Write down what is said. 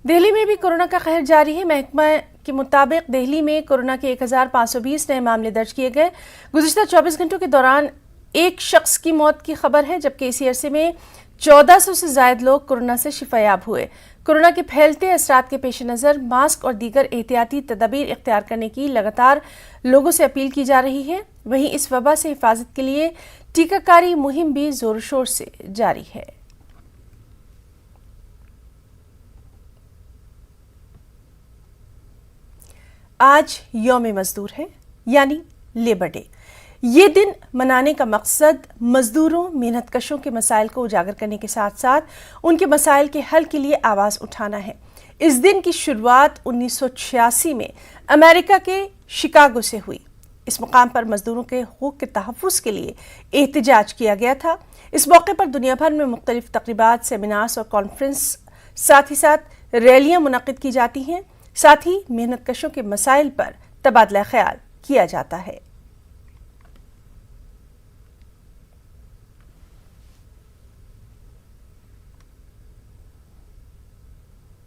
دہلی میں بھی کورونا کا قہر جاری ہے۔ محکمہ کے مطابق دہلی میں کورونا کے 1520 نئے معاملے درج کیے گئے۔ گزشتہ 24 گھنٹوں کے دوران ایک شخص کی موت کی خبر ہے، جبکہ اسی عرصے میں 1400 سے زائد لوگ کورونا سے شفا یاب ہوئے۔ کورونا کے پھیلتے اثرات کے پیش نظر ماسک اور دیگر احتیاطی تدابیر اختیار کرنے کی لگاتار لوگوں سے اپیل کی جا رہی ہے۔ وہیں اس وبا سے حفاظت کے لیے ٹیکہ کاری مہم بھی زور و شور سے جاری ہے۔ آج یوم مزدور ہے، یعنی لیبر ڈے۔ یہ دن منانے کا مقصد مزدوروں، محنت کشوں کے مسائل کو اجاگر کرنے کے ساتھ ساتھ ان کے مسائل کے حل کے لیے آواز اٹھانا ہے۔ اس دن کی شروعات 1986 میں امریکہ کے شکاگو سے ہوئی۔ اس مقام پر مزدوروں کے حقوق کے تحفظ کے لیے احتجاج کیا گیا تھا۔ اس موقع پر دنیا بھر میں مختلف تقریبات، سیمینارز اور کانفرنس، ساتھ ہی ساتھ ریلیاں منعقد کی جاتی ہیں۔ ساتھ ہی محنت کشوں کے مسائل پر تبادلہ خیال کیا جاتا ہے۔